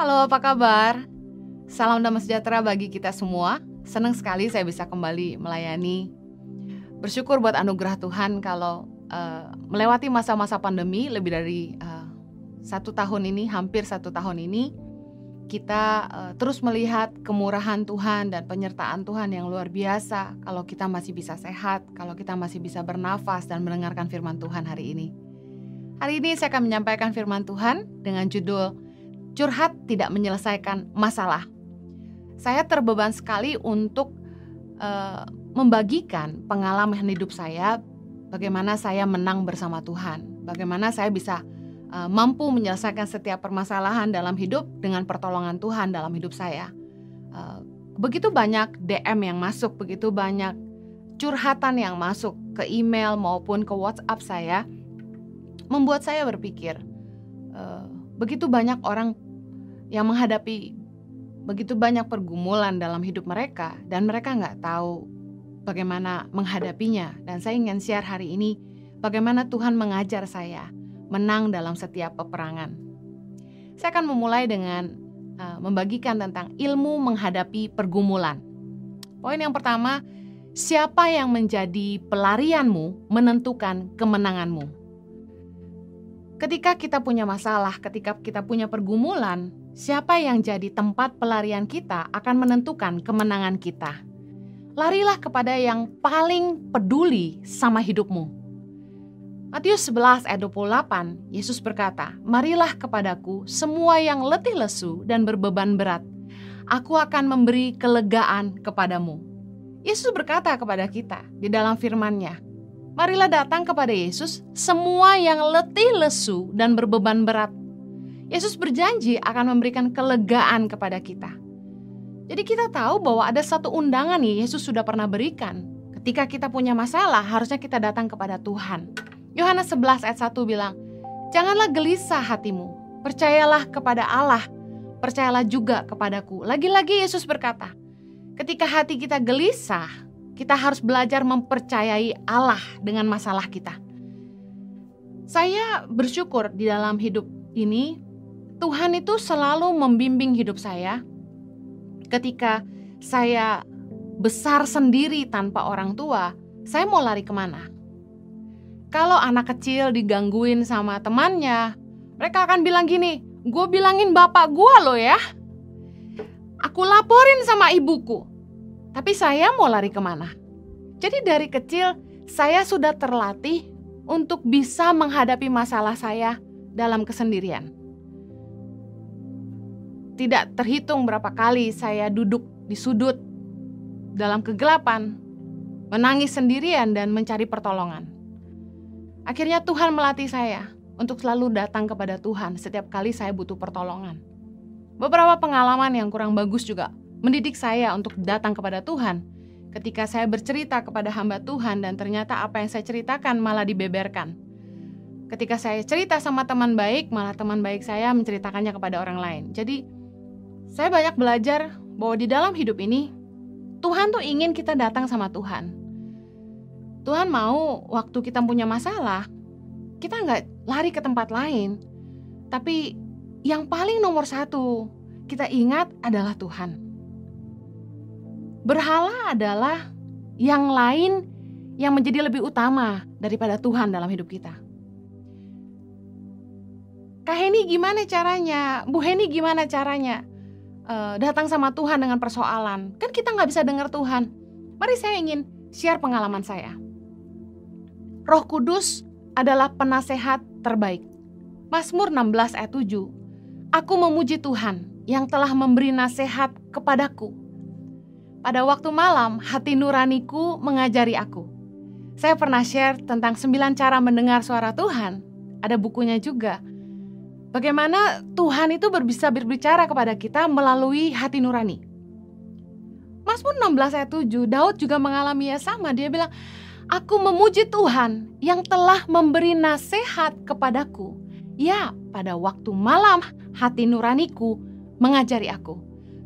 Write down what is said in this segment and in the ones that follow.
Halo, apa kabar? Salam damai sejahtera bagi kita semua. Senang sekali saya bisa kembali melayani. Bersyukur buat anugerah Tuhan kalau melewati masa-masa pandemi lebih dari 1 tahun ini, hampir 1 tahun ini, kita terus melihat kemurahan Tuhan dan penyertaan Tuhan yang luar biasa. Kalau kita masih bisa sehat, kalau kita masih bisa bernafas dan mendengarkan firman Tuhan hari ini. Hari ini saya akan menyampaikan firman Tuhan dengan judul Curhat tidak menyelesaikan masalah. Saya terbeban sekali untuk membagikan pengalaman hidup saya, bagaimana saya menang bersama Tuhan, bagaimana saya bisa mampu menyelesaikan setiap permasalahan dalam hidup dengan pertolongan Tuhan dalam hidup saya. Begitu banyak DM yang masuk, begitu banyak curhatan yang masuk ke email maupun ke WhatsApp saya, membuat saya berpikir, begitu banyak orang yang menghadapi begitu banyak pergumulan dalam hidup mereka dan mereka nggak tahu bagaimana menghadapinya. Dan saya ingin share hari ini bagaimana Tuhan mengajar saya menang dalam setiap peperangan. Saya akan memulai dengan membagikan tentang ilmu menghadapi pergumulan. Poin yang pertama, siapa yang menjadi pelarianmu menentukan kemenanganmu. Ketika kita punya masalah, ketika kita punya pergumulan, siapa yang jadi tempat pelarian kita akan menentukan kemenangan kita. Larilah kepada yang paling peduli sama hidupmu. Matius 11 ayat 28, Yesus berkata, "Marilah kepadaku semua yang letih lesu dan berbeban berat. Aku akan memberi kelegaan kepadamu." Yesus berkata kepada kita di dalam firman-Nya, marilah datang kepada Yesus semua yang letih lesu dan berbeban berat. Yesus berjanji akan memberikan kelegaan kepada kita. Jadi kita tahu bahwa ada satu undangan nih Yesus sudah pernah berikan. Ketika kita punya masalah, harusnya kita datang kepada Tuhan. Yohanes 11 ayat 1 bilang, "Janganlah gelisah hatimu, percayalah kepada Allah, percayalah juga kepadaku." Lagi-lagi Yesus berkata, ketika hati kita gelisah, kita harus belajar mempercayai Allah dengan masalah kita. Saya bersyukur di dalam hidup ini, Tuhan itu selalu membimbing hidup saya. Ketika saya besar sendiri tanpa orang tua, saya mau lari kemana? Kalau anak kecil digangguin sama temannya, mereka akan bilang gini, "Gue bilangin bapak gue loh ya. Aku laporin sama ibuku." Tapi saya mau lari kemana? Jadi dari kecil saya sudah terlatih untuk bisa menghadapi masalah saya dalam kesendirian. Tidak terhitung berapa kali saya duduk di sudut dalam kegelapan, menangis sendirian dan mencari pertolongan. Akhirnya Tuhan melatih saya untuk selalu datang kepada Tuhan setiap kali saya butuh pertolongan. Beberapa pengalaman yang kurang bagus juga mendidik saya untuk datang kepada Tuhan. Ketika saya bercerita kepada hamba Tuhan dan ternyata apa yang saya ceritakan malah dibeberkan. Ketika saya cerita sama teman baik, malah teman baik saya menceritakannya kepada orang lain. Jadi saya banyak belajar bahwa di dalam hidup ini Tuhan tuh ingin kita datang sama Tuhan. Tuhan mau waktu kita punya masalah, kita nggak lari ke tempat lain. Tapi yang paling nomor satu kita ingat adalah Tuhan. Berhala adalah yang lain yang menjadi lebih utama daripada Tuhan dalam hidup kita. Kak Heni gimana caranya? Bu Heni gimana caranya datang sama Tuhan dengan persoalan? Kan kita gak bisa dengar Tuhan. Mari saya ingin share pengalaman saya. Roh Kudus adalah penasehat terbaik. Mazmur 16 ayat 7. "Aku memuji Tuhan yang telah memberi nasihat kepadaku. Pada waktu malam, hati nuraniku mengajari aku." Saya pernah share tentang 9 cara mendengar suara Tuhan. Ada bukunya juga. Bagaimana Tuhan itu bisa berbicara kepada kita melalui hati nurani. Mazmur 16 ayat 7, Daud juga mengalami yang sama. Dia bilang, "Aku memuji Tuhan yang telah memberi nasihat kepadaku. Ya, pada waktu malam, hati nuraniku mengajari aku."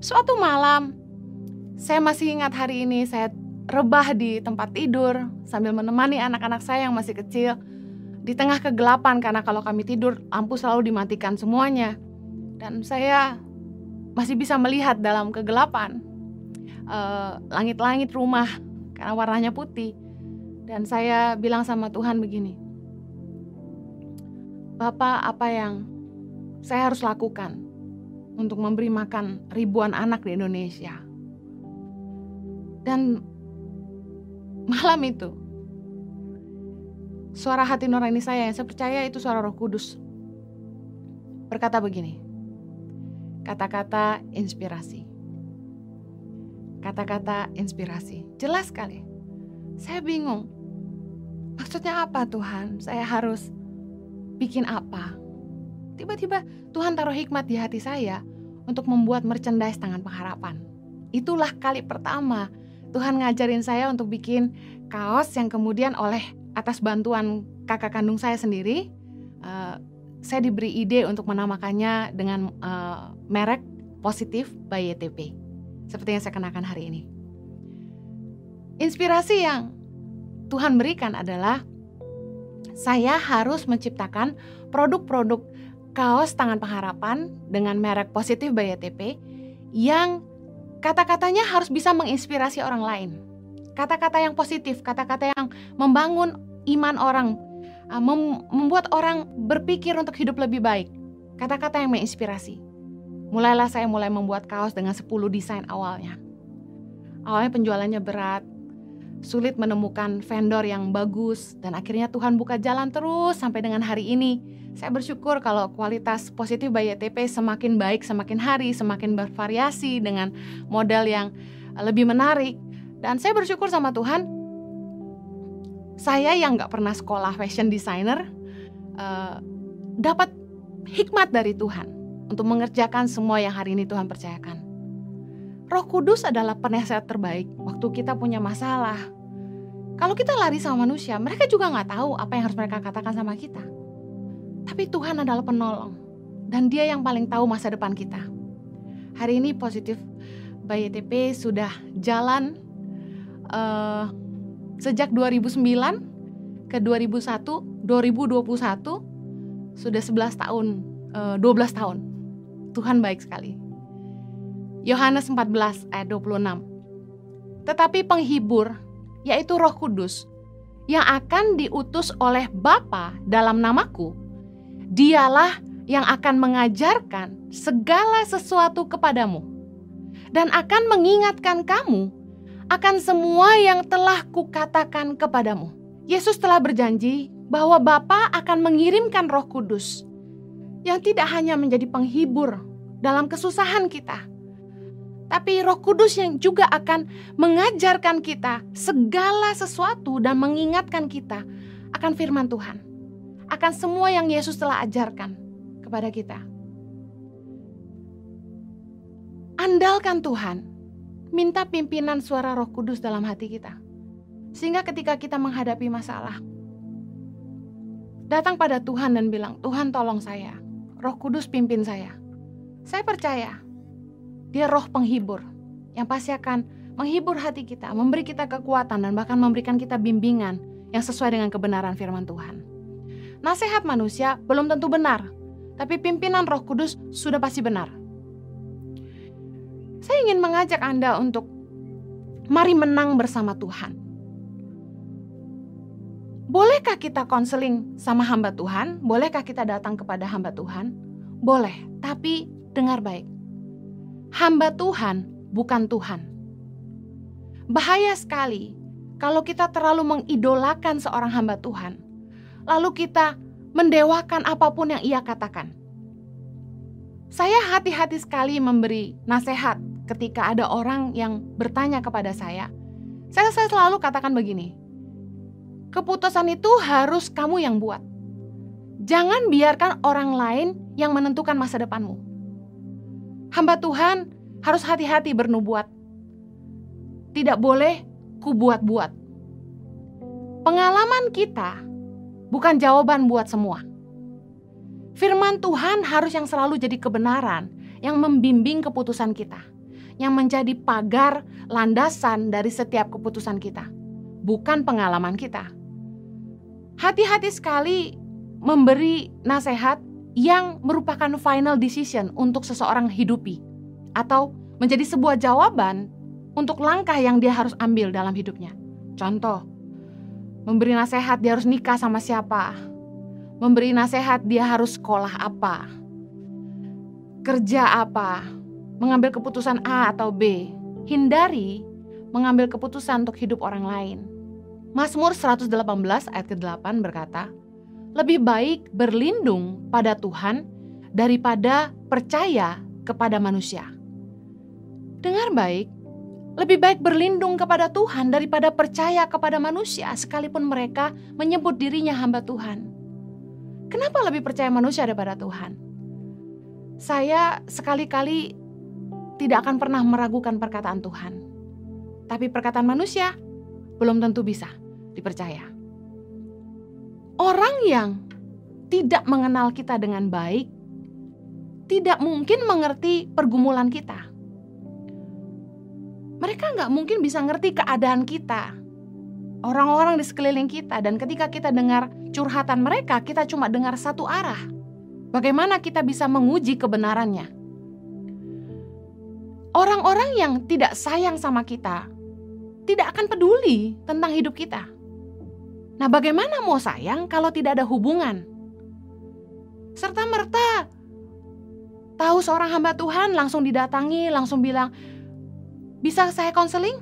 Suatu malam, saya masih ingat hari ini, saya rebah di tempat tidur sambil menemani anak-anak saya yang masih kecil. Di tengah kegelapan, karena kalau kami tidur lampu selalu dimatikan semuanya. Dan saya masih bisa melihat dalam kegelapan langit-langit rumah karena warnanya putih. Dan saya bilang sama Tuhan begini, Bapak, apa yang saya harus lakukan untuk memberi makan ribuan anak di Indonesia? Dan malam itu suara hati nurani saya yang saya percaya itu suara Roh Kudus berkata begini, kata-kata inspirasi. Kata-kata inspirasi. Jelas sekali. Saya bingung. Maksudnya apa Tuhan? Saya harus bikin apa? Tiba-tiba Tuhan taruh hikmat di hati saya untuk membuat merchandise Tangan Pengharapan. Itulah kali pertama Tuhan ngajarin saya untuk bikin kaos yang kemudian oleh atas bantuan kakak kandung saya sendiri, saya diberi ide untuk menamakannya dengan merek Positif by YTP. Seperti yang saya kenakan hari ini. Inspirasi yang Tuhan berikan adalah saya harus menciptakan produk-produk kaos Tangan Pengharapan dengan merek Positif by YTP yang kata-katanya harus bisa menginspirasi orang lain. Kata-kata yang positif, kata-kata yang membangun iman orang, membuat orang berpikir untuk hidup lebih baik. Kata-kata yang menginspirasi. Mulailah saya membuat kaos dengan 10 desain awalnya. Awalnya penjualannya berat, sulit menemukan vendor yang bagus, dan akhirnya Tuhan buka jalan terus sampai dengan hari ini. Saya bersyukur kalau kualitas Positif by YTP semakin baik, semakin hari, semakin bervariasi dengan model yang lebih menarik. Dan saya bersyukur sama Tuhan, saya yang gak pernah sekolah fashion designer, dapat hikmat dari Tuhan untuk mengerjakan semua yang hari ini Tuhan percayakan. Roh Kudus adalah penasehat terbaik waktu kita punya masalah. Kalau kita lari sama manusia, mereka juga gak tahu apa yang harus mereka katakan sama kita. Tapi Tuhan adalah penolong, dan Dia yang paling tahu masa depan kita. Hari ini Positif by YTP sudah jalan sejak 2009 ke 2001, 2021, sudah 11 tahun, 12 tahun. Tuhan baik sekali. Yohanes 14 ayat 26. Tetapi penghibur, yaitu Roh Kudus, yang akan diutus oleh Bapa dalam namaku, Dialah yang akan mengajarkan segala sesuatu kepadamu dan akan mengingatkan kamu akan semua yang telah kukatakan kepadamu. Yesus telah berjanji bahwa Bapa akan mengirimkan Roh Kudus yang tidak hanya menjadi penghibur dalam kesusahan kita, tapi Roh Kudus yang juga akan mengajarkan kita segala sesuatu dan mengingatkan kita akan firman Tuhan, akan semua yang Yesus telah ajarkan kepada kita. Andalkan Tuhan, minta pimpinan suara Roh Kudus dalam hati kita, sehingga ketika kita menghadapi masalah, datang pada Tuhan dan bilang, Tuhan tolong saya, Roh Kudus pimpin saya. Saya percaya Dia roh penghibur yang pasti akan menghibur hati kita, memberi kita kekuatan dan bahkan memberikan kita bimbingan yang sesuai dengan kebenaran firman Tuhan. Nasihat manusia belum tentu benar, tapi pimpinan Roh Kudus sudah pasti benar. Saya ingin mengajak Anda untuk mari menang bersama Tuhan. Bolehkah kita konseling sama hamba Tuhan? Bolehkah kita datang kepada hamba Tuhan? Boleh, tapi dengar baik. Hamba Tuhan bukan Tuhan. Bahaya sekali kalau kita terlalu mengidolakan seorang hamba Tuhan, lalu kita mendewakan apapun yang ia katakan. Saya hati-hati sekali memberi nasihat ketika ada orang yang bertanya kepada saya. Saya selalu katakan begini, keputusan itu harus kamu yang buat. Jangan biarkan orang lain yang menentukan masa depanmu. Hamba Tuhan harus hati-hati bernubuat. Tidak boleh kubuat-buat. Pengalaman kita bukan jawaban buat semua. Firman Tuhan harus yang selalu jadi kebenaran, yang membimbing keputusan kita, yang menjadi pagar landasan dari setiap keputusan kita, bukan pengalaman kita. Hati-hati sekali memberi nasihat yang merupakan final decision untuk seseorang hidupi. atau menjadi sebuah jawaban untuk langkah yang dia harus ambil dalam hidupnya. Contoh, memberi nasihat dia harus nikah sama siapa, memberi nasihat dia harus sekolah apa, kerja apa, mengambil keputusan A atau B. Hindari mengambil keputusan untuk hidup orang lain. Mazmur 118 ayat ke-8 berkata, lebih baik berlindung pada Tuhan daripada percaya kepada manusia. Dengar baik, lebih baik berlindung kepada Tuhan daripada percaya kepada manusia sekalipun mereka menyebut dirinya hamba Tuhan. Kenapa lebih percaya manusia daripada Tuhan? Saya sekali-kali tidak akan pernah meragukan perkataan Tuhan. Tapi perkataan manusia belum tentu bisa dipercaya. Orang yang tidak mengenal kita dengan baik tidak mungkin mengerti pergumulan kita. Mereka nggak mungkin bisa ngerti keadaan kita, orang-orang di sekeliling kita. Dan ketika kita dengar curhatan mereka, kita cuma dengar satu arah. Bagaimana kita bisa menguji kebenarannya? Orang-orang yang tidak sayang sama kita tidak akan peduli tentang hidup kita. Nah, bagaimana mau sayang kalau tidak ada hubungan? Serta-merta tahu seorang hamba Tuhan langsung didatangi, langsung bilang, bisa saya konseling?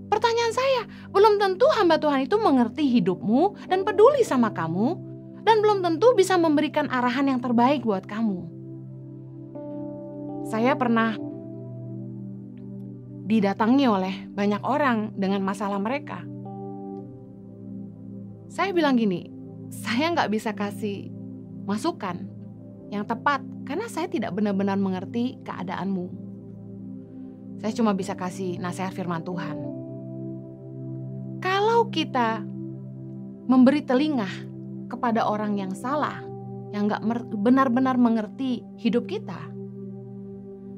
Pertanyaan saya, belum tentu hamba Tuhan itu mengerti hidupmu dan peduli sama kamu, dan belum tentu bisa memberikan arahan yang terbaik buat kamu. Saya pernah didatangi oleh banyak orang dengan masalah mereka. Saya bilang gini, saya nggak bisa kasih masukan yang tepat karena saya tidak benar-benar mengerti keadaanmu. Saya cuma bisa kasih nasihat firman Tuhan. Kalau kita memberi telinga kepada orang yang salah, yang nggak benar-benar mengerti hidup kita,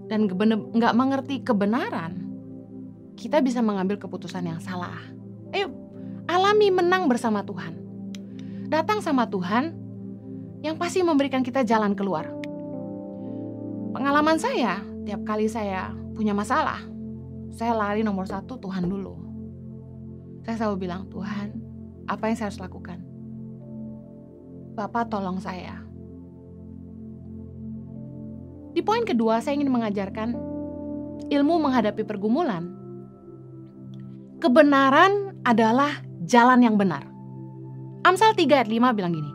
dan nggak mengerti kebenaran, kita bisa mengambil keputusan yang salah. Ayo, alami menang bersama Tuhan. Datang sama Tuhan yang pasti memberikan kita jalan keluar. Pengalaman saya, tiap kali saya punya masalah, saya lari nomor 1 Tuhan dulu. Saya selalu bilang, Tuhan, apa yang saya harus lakukan? Bapak tolong saya. Di poin kedua, saya ingin mengajarkan ilmu menghadapi pergumulan. Kebenaran adalah jalan yang benar. Amsal 3 ayat 5 bilang gini,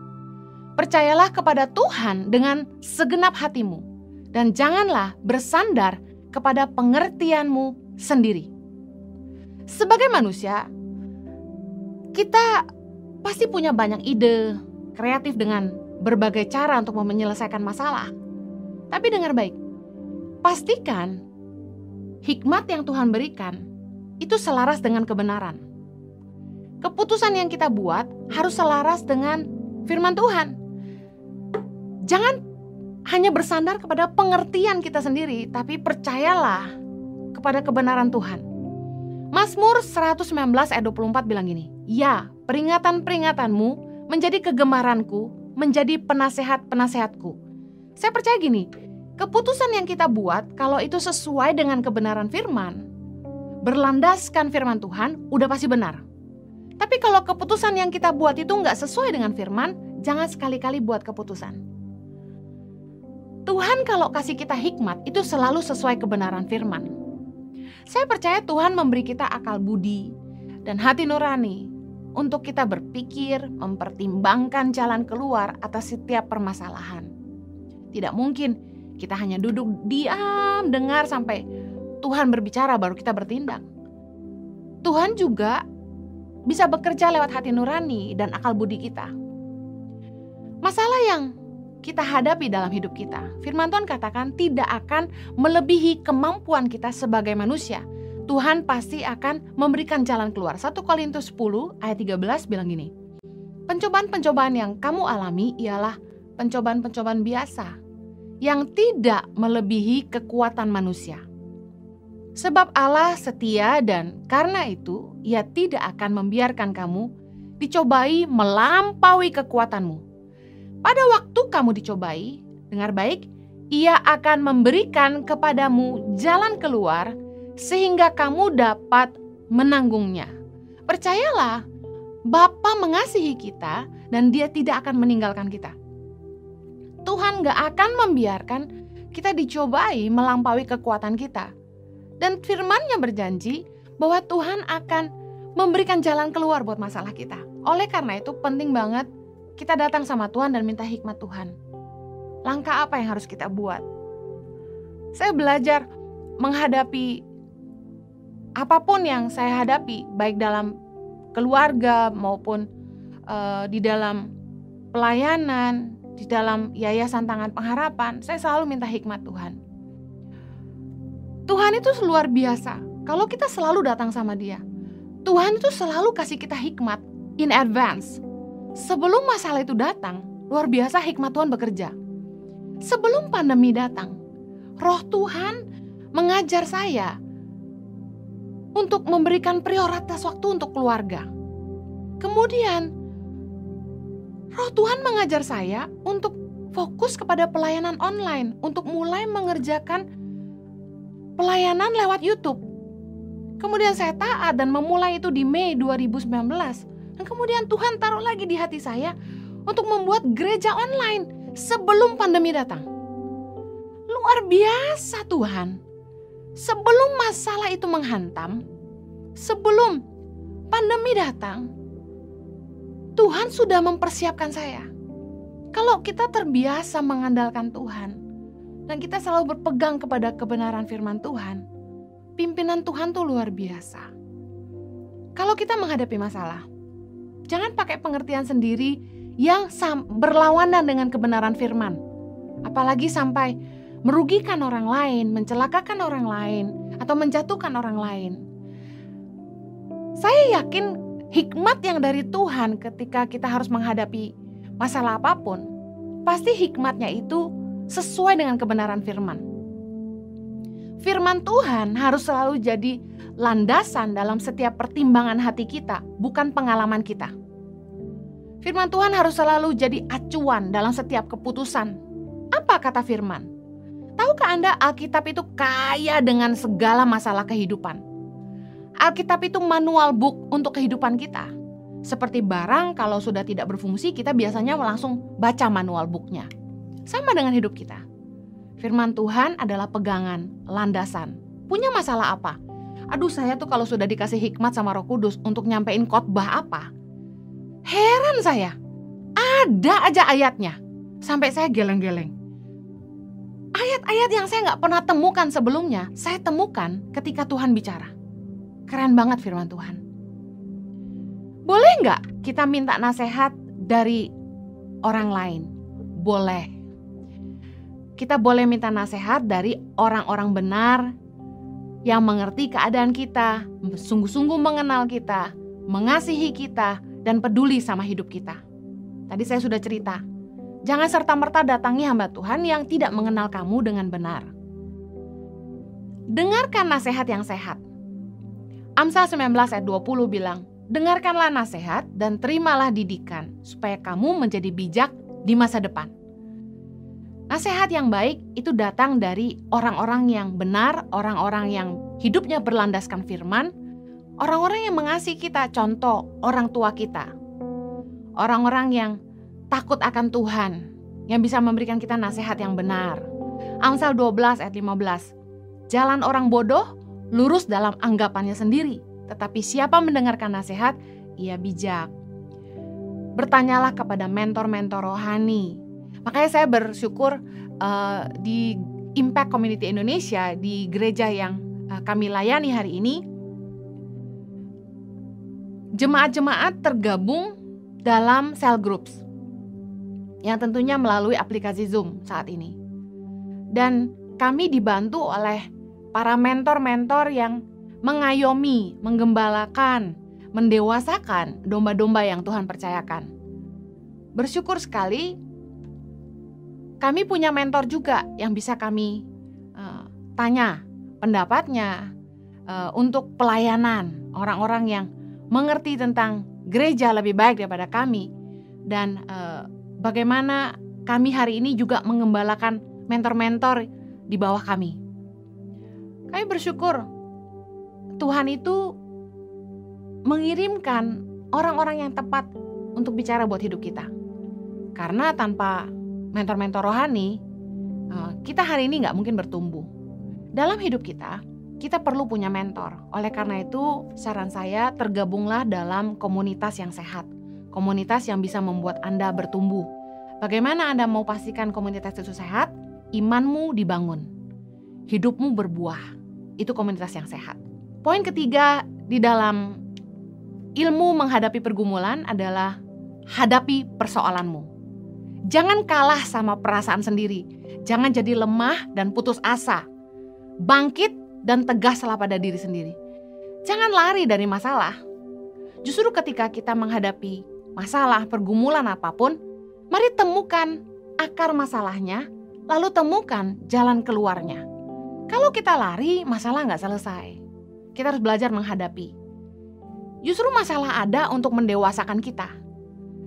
percayalah kepada Tuhan dengan segenap hatimu, dan janganlah bersandar kepada pengertianmu sendiri. Sebagai manusia, kita pasti punya banyak ide, kreatif dengan berbagai cara untuk menyelesaikan masalah. Tapi dengar baik, pastikan hikmat yang Tuhan berikan itu selaras dengan kebenaran. Keputusan yang kita buat harus selaras dengan firman Tuhan. Jangan hanya bersandar kepada pengertian kita sendiri, tapi percayalah kepada kebenaran Tuhan. Mazmur 119 ayat 24 bilang gini, ya, peringatan-peringatanmu menjadi kegemaranku, menjadi penasehat-penasehatku. Saya percaya gini, keputusan yang kita buat kalau itu sesuai dengan kebenaran firman, berlandaskan firman Tuhan, udah pasti benar. Tapi kalau keputusan yang kita buat itu nggak sesuai dengan firman, jangan sekali-kali buat keputusan. Tuhan kalau kasih kita hikmat, itu selalu sesuai kebenaran firman. Saya percaya Tuhan memberi kita akal budi dan hati nurani untuk kita berpikir, mempertimbangkan jalan keluar atas setiap permasalahan. Tidak mungkin kita hanya duduk diam, dengar sampai Tuhan berbicara baru kita bertindak. Tuhan juga bisa bekerja lewat hati nurani dan akal budi kita. Masalah yang kita hadapi dalam hidup kita, firman Tuhan katakan tidak akan melebihi kemampuan kita sebagai manusia. Tuhan pasti akan memberikan jalan keluar. 1 Korintus 10 ayat 13 bilang gini, pencobaan-pencobaan yang kamu alami ialah pencobaan-pencobaan biasa yang tidak melebihi kekuatan manusia. Sebab Allah setia dan karena itu Ia tidak akan membiarkan kamu dicobai melampaui kekuatanmu. Pada waktu kamu dicobai, dengar baik, Ia akan memberikan kepadamu jalan keluar sehingga kamu dapat menanggungnya. Percayalah, Bapa mengasihi kita dan Dia tidak akan meninggalkan kita. Tuhan gak akan membiarkan kita dicobai melampaui kekuatan kita. Dan firman-Nya berjanji bahwa Tuhan akan memberikan jalan keluar buat masalah kita. Oleh karena itu penting banget kita datang sama Tuhan dan minta hikmat Tuhan. Langkah apa yang harus kita buat? Saya belajar menghadapi apapun yang saya hadapi, baik dalam keluarga maupun di dalam pelayanan, di dalam Yayasan Tangan Pengharapan. Saya selalu minta hikmat Tuhan. Tuhan itu luar biasa. Kalau kita selalu datang sama Dia, Tuhan itu selalu kasih kita hikmat in advance. Sebelum masalah itu datang, luar biasa hikmat Tuhan bekerja. Sebelum pandemi datang, Roh Tuhan mengajar saya untuk memberikan prioritas waktu untuk keluarga. Kemudian, Roh Tuhan mengajar saya untuk fokus kepada pelayanan online, untuk mulai mengerjakan pelayanan lewat YouTube. Kemudian saya taat dan memulai itu di Mei 2019. Dan kemudian Tuhan taruh lagi di hati saya untuk membuat gereja online sebelum pandemi datang. Luar biasa Tuhan. Sebelum masalah itu menghantam, sebelum pandemi datang, Tuhan sudah mempersiapkan saya. Kalau kita terbiasa mengandalkan Tuhan dan kita selalu berpegang kepada kebenaran firman Tuhan, pimpinan Tuhan tuh luar biasa. Kalau kita menghadapi masalah, jangan pakai pengertian sendiri yang berlawanan dengan kebenaran firman. Apalagi sampai merugikan orang lain, mencelakakan orang lain, atau menjatuhkan orang lain. Saya yakin hikmat yang dari Tuhan ketika kita harus menghadapi masalah apapun, pasti hikmatnya itu sesuai dengan kebenaran firman. Firman Tuhan harus selalu jadi landasan dalam setiap pertimbangan hati kita, bukan pengalaman kita. Firman Tuhan harus selalu jadi acuan dalam setiap keputusan. Apa kata firman? Tahukah Anda Alkitab itu kaya dengan segala masalah kehidupan? Alkitab itu manual book untuk kehidupan kita. Seperti barang kalau sudah tidak berfungsi, kita biasanya langsung baca manual booknya. Sama dengan hidup kita. Firman Tuhan adalah pegangan, landasan. Punya masalah apa? Aduh, saya tuh kalau sudah dikasih hikmat sama Roh Kudus untuk nyampein khotbah apa, heran saya. Ada aja ayatnya. Sampai saya geleng-geleng. Ayat-ayat yang saya gak pernah temukan sebelumnya, saya temukan ketika Tuhan bicara. Keren banget firman Tuhan. Boleh gak kita minta nasihat dari orang lain? Boleh. Kita boleh minta nasihat dari orang-orang benar yang mengerti keadaan kita, sungguh-sungguh mengenal kita, mengasihi kita, dan peduli sama hidup kita. Tadi saya sudah cerita, jangan serta-merta datangi hamba Tuhan yang tidak mengenal kamu dengan benar. Dengarkan nasihat yang sehat. Amsal 19 ayat 20 bilang, dengarkanlah nasihat dan terimalah didikan, supaya kamu menjadi bijak di masa depan. Nasihat yang baik itu datang dari orang-orang yang benar, orang-orang yang hidupnya berlandaskan firman, orang-orang yang mengasihi kita, contoh orang tua kita. Orang-orang yang takut akan Tuhan, yang bisa memberikan kita nasihat yang benar. Amsal 12 ayat 15. Jalan orang bodoh lurus dalam anggapannya sendiri, tetapi siapa mendengarkan nasihat, ia bijak. Bertanyalah kepada mentor-mentor rohani. Makanya saya bersyukur di Impact Community Indonesia, di gereja yang kami layani hari ini, jemaat-jemaat tergabung dalam cell groups yang tentunya melalui aplikasi Zoom saat ini. Dan kami dibantu oleh para mentor-mentor yang mengayomi, menggembalakan, mendewasakan domba-domba yang Tuhan percayakan. Bersyukur sekali kami punya mentor juga yang bisa kami tanya pendapatnya untuk pelayanan, orang-orang yang mengerti tentang gereja lebih baik daripada kami, dan bagaimana kami hari ini juga mengembalakan mentor-mentor di bawah kami. Kami bersyukur Tuhan itu mengirimkan orang-orang yang tepat untuk bicara buat hidup kita. Karena tanpa mentor-mentor rohani, kita hari ini gak mungkin bertumbuh. Dalam hidup kita perlu punya mentor. Oleh karena itu, saran saya tergabunglah dalam komunitas yang sehat. Komunitas yang bisa membuat Anda bertumbuh. Bagaimana Anda mau pastikan komunitas itu sehat? Imanmu dibangun. Hidupmu berbuah. Itu komunitas yang sehat. Poin ketiga di dalam ilmu menghadapi pergumulan adalah hadapi persoalanmu. Jangan kalah sama perasaan sendiri. Jangan jadi lemah dan putus asa. Bangkit dan tegaslah pada diri sendiri. Jangan lari dari masalah. Justru ketika kita menghadapi masalah, pergumulan apapun, mari temukan akar masalahnya, lalu temukan jalan keluarnya. Kalau kita lari, masalah nggak selesai. Kita harus belajar menghadapi. Justru masalah ada untuk mendewasakan kita.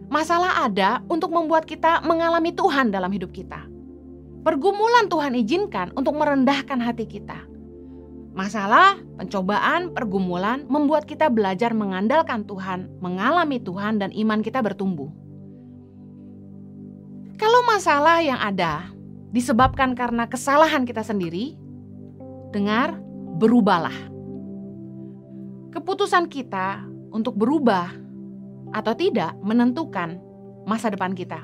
Masalah ada untuk membuat kita mengalami Tuhan dalam hidup kita. Pergumulan Tuhan izinkan untuk merendahkan hati kita. Masalah, pencobaan, pergumulan membuat kita belajar mengandalkan Tuhan, mengalami Tuhan, dan iman kita bertumbuh. Kalau masalah yang ada disebabkan karena kesalahan kita sendiri, dengar, berubahlah. Keputusan kita untuk berubah atau tidak menentukan masa depan kita.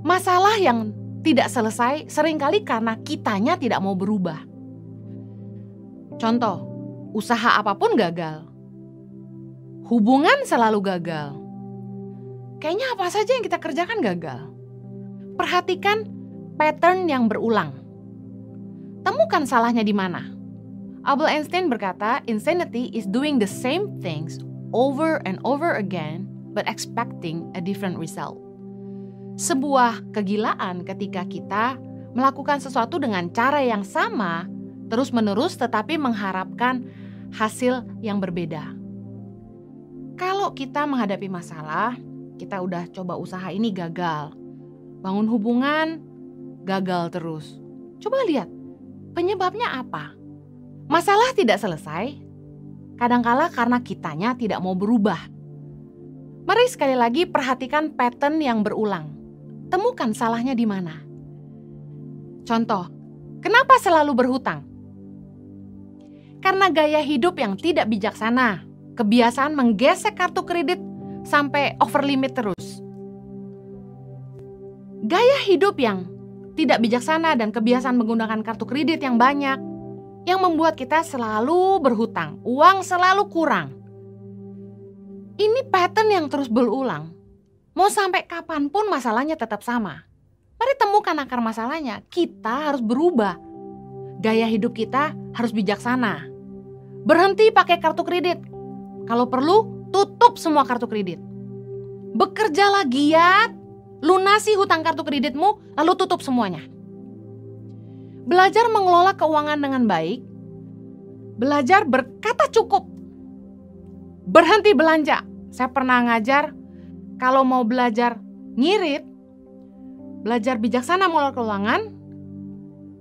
Masalah yang tidak selesai seringkali karena kitanya tidak mau berubah. Contoh, usaha apapun gagal. Hubungan selalu gagal. Kayaknya apa saja yang kita kerjakan gagal. Perhatikan pattern yang berulang. Temukan salahnya di mana. Albert Einstein berkata, insanity is doing the same things over and over again but expecting a different result. Sebuah kegilaan ketika kita melakukan sesuatu dengan cara yang sama terus-menerus tetapi mengharapkan hasil yang berbeda. Kalau kita menghadapi masalah, kita udah coba usaha ini gagal. Bangun hubungan, gagal terus. Coba lihat, penyebabnya apa? Masalah tidak selesai, kadangkala karena kitanya tidak mau berubah. Mari sekali lagi perhatikan pattern yang berulang. Temukan salahnya di mana. Contoh, kenapa selalu berhutang? Karena gaya hidup yang tidak bijaksana, kebiasaan menggesek kartu kredit sampai over limit terus. Gaya hidup yang tidak bijaksana dan kebiasaan menggunakan kartu kredit yang banyak, yang membuat kita selalu berhutang, uang selalu kurang. Ini pattern yang terus berulang. Mau sampai kapanpun masalahnya tetap sama. Mari temukan akar masalahnya. Kita harus berubah. Gaya hidup kita harus bijaksana. Berhenti pakai kartu kredit. Kalau perlu, tutup semua kartu kredit. Bekerjalah giat, lunasi hutang kartu kreditmu, lalu tutup semuanya. Belajar mengelola keuangan dengan baik. Belajar berkata cukup. Berhenti belanja. Saya pernah ngajar, kalau mau belajar ngirit, belajar bijaksana mengelola keuangan.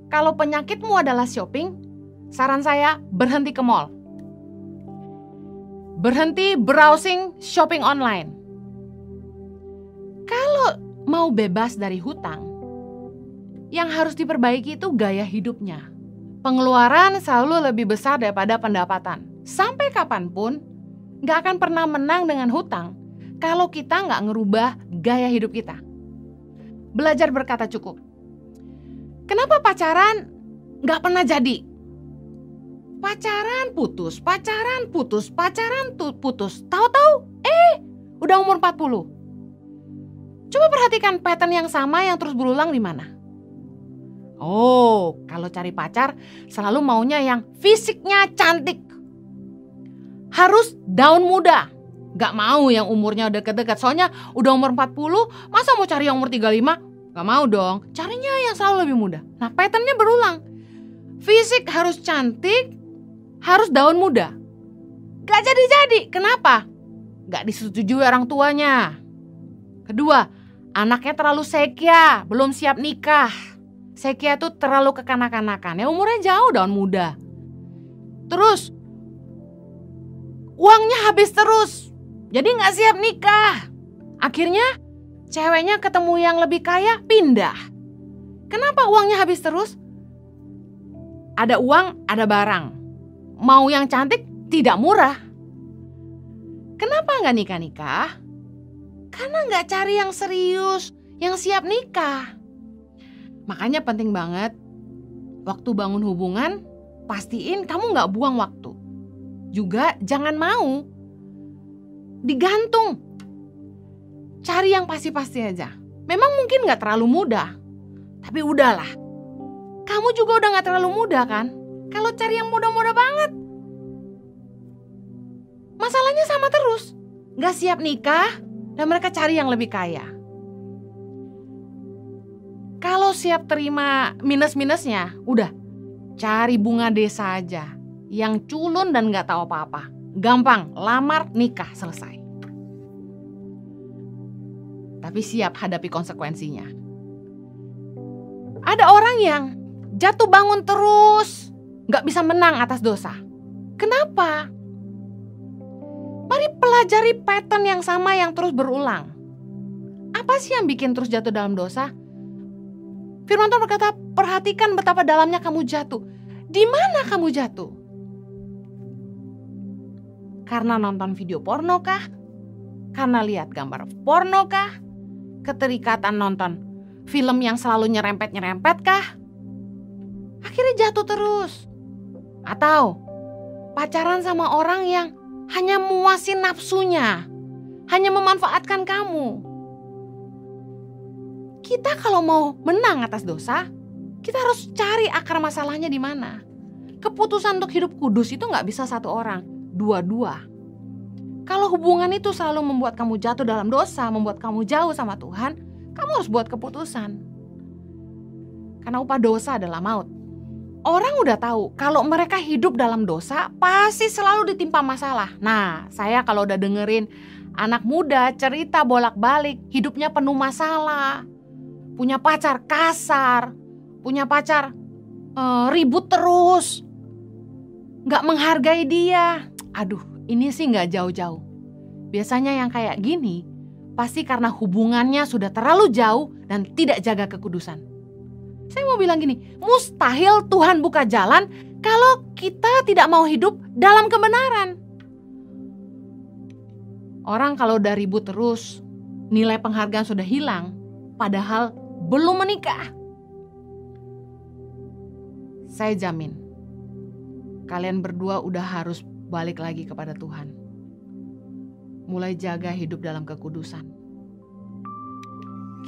Kalau penyakitmu adalah shopping, saran saya berhenti ke mall. Berhenti browsing shopping online. Kalau mau bebas dari hutang, yang harus diperbaiki itu gaya hidupnya. Pengeluaran selalu lebih besar daripada pendapatan. Sampai kapanpun, gak akan pernah menang dengan hutang kalau kita gak ngerubah gaya hidup kita. Belajar berkata cukup. Kenapa pacaran gak pernah jadi? Pacaran putus. Tahu-tahu, udah umur 40. Coba perhatikan pattern yang sama yang terus berulang di mana. Oh, kalau cari pacar selalu maunya yang fisiknya cantik. Harus daun muda. Gak mau yang umurnya deket-deket. Soalnya udah umur 40, masa mau cari yang umur 35? Gak mau dong. Carinya yang selalu lebih muda. Nah, patternnya berulang. Fisik harus cantik, harus daun muda. Gak jadi-jadi. Kenapa? Gak disetujui orang tuanya. Kedua, Anaknya terlalu sekia, belum siap nikah. Sekia tuh terlalu kekanak-kanakan, ya umurnya jauh daun muda. Terus uangnya habis terus, jadi gak siap nikah. Akhirnya ceweknya ketemu yang lebih kaya, pindah. Kenapa uangnya habis terus? Ada uang, ada barang. Mau yang cantik tidak murah. Kenapa gak nikah-nikah? Karena gak cari yang serius, yang siap nikah. Makanya penting banget waktu bangun hubungan, pastiin kamu gak buang waktu. Juga jangan mau digantung. Cari yang pasti-pasti aja. Memang mungkin gak terlalu mudah, tapi udahlah. Kamu juga udah gak terlalu muda kan? Kalau cari yang muda-muda banget, masalahnya sama terus. Gak siap nikah dan mereka cari yang lebih kaya. Kalau siap terima minus-minusnya, udah cari bunga desa aja. Yang culun dan gak tahu apa-apa. Gampang, lamar, nikah, selesai. Tapi siap hadapi konsekuensinya. Ada orang yang jatuh bangun terus, gak bisa menang atas dosa. Kenapa? Mari pelajari pattern yang sama yang terus berulang. Apa sih yang bikin terus jatuh dalam dosa? Firman Tuhan berkata, perhatikan betapa dalamnya kamu jatuh. Di mana kamu jatuh? Karena nonton video porno kah? Karena lihat gambar porno kah? Keterikatan nonton film yang selalu nyerempet-nyerempet kah? Akhirnya jatuh terus. Atau pacaran sama orang yang hanya muasin nafsunya, hanya memanfaatkan kamu. Kita kalau mau menang atas dosa, kita harus cari akar masalahnya di mana. Keputusan untuk hidup kudus itu gak bisa satu orang, dua-dua. Kalau hubungan itu selalu membuat kamu jatuh dalam dosa, membuat kamu jauh sama Tuhan, kamu harus buat keputusan. Karena upah dosa adalah maut. Orang udah tahu kalau mereka hidup dalam dosa pasti selalu ditimpa masalah. Nah, saya kalau udah dengerin anak muda cerita bolak-balik hidupnya penuh masalah. Punya pacar kasar, punya pacar ribut terus, gak menghargai dia. Aduh, ini sih gak jauh-jauh. Biasanya yang kayak gini pasti karena hubungannya sudah terlalu jauh dan tidak jaga kekudusan. Saya mau bilang gini, mustahil Tuhan buka jalan kalau kita tidak mau hidup dalam kebenaran. Orang kalau udah ribut terus, nilai penghargaan sudah hilang, padahal belum menikah. Saya jamin, kalian berdua udah harus balik lagi kepada Tuhan. Mulai jaga hidup dalam kekudusan.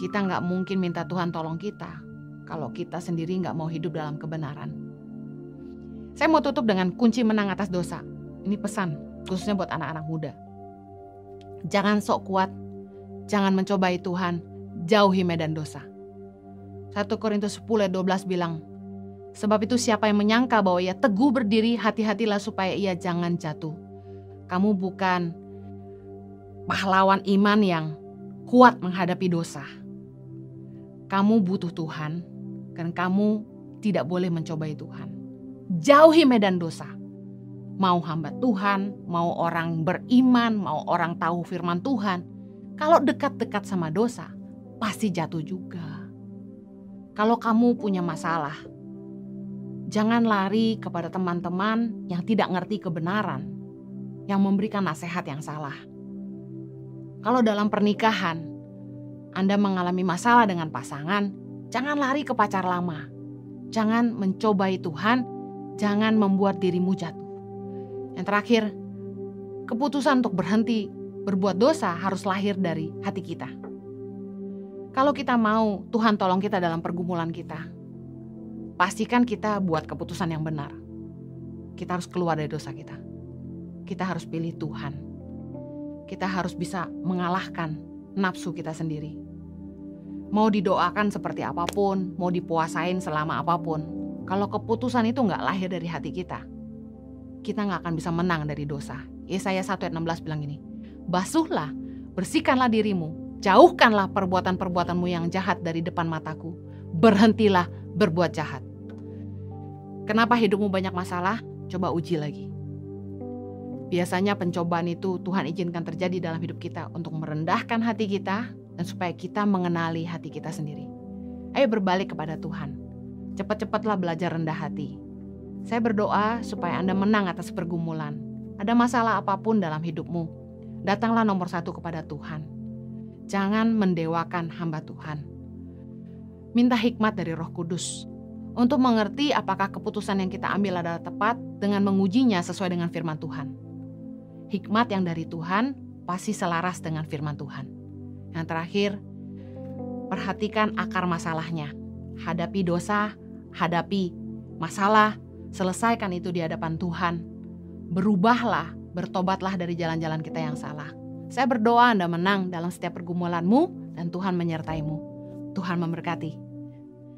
Kita gak mungkin minta Tuhan tolong kita kalau kita sendiri gak mau hidup dalam kebenaran. Saya mau tutup dengan kunci menang atas dosa. Ini pesan khususnya buat anak-anak muda. Jangan sok kuat, jangan mencobai Tuhan, jauhi medan dosa. 1 Korintus 10:12 bilang, sebab itu siapa yang menyangka bahwa ia teguh berdiri, hati-hatilah supaya ia jangan jatuh. Kamu bukan pahlawan iman yang kuat menghadapi dosa. Kamu butuh Tuhan dan kamu tidak boleh mencobai Tuhan. Jauhi medan dosa. Mau hamba Tuhan, mau orang beriman, mau orang tahu firman Tuhan. Kalau dekat-dekat sama dosa, pasti jatuh juga. Kalau kamu punya masalah, jangan lari kepada teman-teman yang tidak ngerti kebenaran, yang memberikan nasihat yang salah. Kalau dalam pernikahan, Anda mengalami masalah dengan pasangan, jangan lari ke pacar lama. Jangan mencobai Tuhan, jangan membuat dirimu jatuh. Yang terakhir, keputusan untuk berhenti berbuat dosa harus lahir dari hati kita. Kalau kita mau Tuhan tolong kita dalam pergumulan kita, pastikan kita buat keputusan yang benar. Kita harus keluar dari dosa kita. Kita harus pilih Tuhan. Kita harus bisa mengalahkan nafsu kita sendiri. Mau didoakan seperti apapun, mau dipuasain selama apapun, kalau keputusan itu gak lahir dari hati kita gak akan bisa menang dari dosa. Yesaya 1:16 bilang gini, basuhlah, bersihkanlah dirimu, Jauhkanlah perbuatan-perbuatanmu yang jahat dari depan mataku. Berhentilah berbuat jahat. Kenapa hidupmu banyak masalah? Coba uji lagi. Biasanya pencobaan itu Tuhan izinkan terjadi dalam hidup kita untuk merendahkan hati kita dan supaya kita mengenali hati kita sendiri. Ayo berbalik kepada Tuhan. Cepat-cepatlah belajar rendah hati. Saya berdoa supaya Anda menang atas pergumulan. Ada masalah apapun dalam hidupmu, datanglah nomor 1 kepada Tuhan. Jangan mendewakan hamba Tuhan. Minta hikmat dari Roh Kudus untuk mengerti apakah keputusan yang kita ambil adalah tepat dengan mengujinya sesuai dengan firman Tuhan. Hikmat yang dari Tuhan pasti selaras dengan firman Tuhan. Yang terakhir, perhatikan akar masalahnya. Hadapi dosa, hadapi masalah, selesaikan itu di hadapan Tuhan. Berubahlah, bertobatlah dari jalan-jalan kita yang salah. Saya berdoa Anda menang dalam setiap pergumulanmu dan Tuhan menyertaimu. Tuhan memberkati.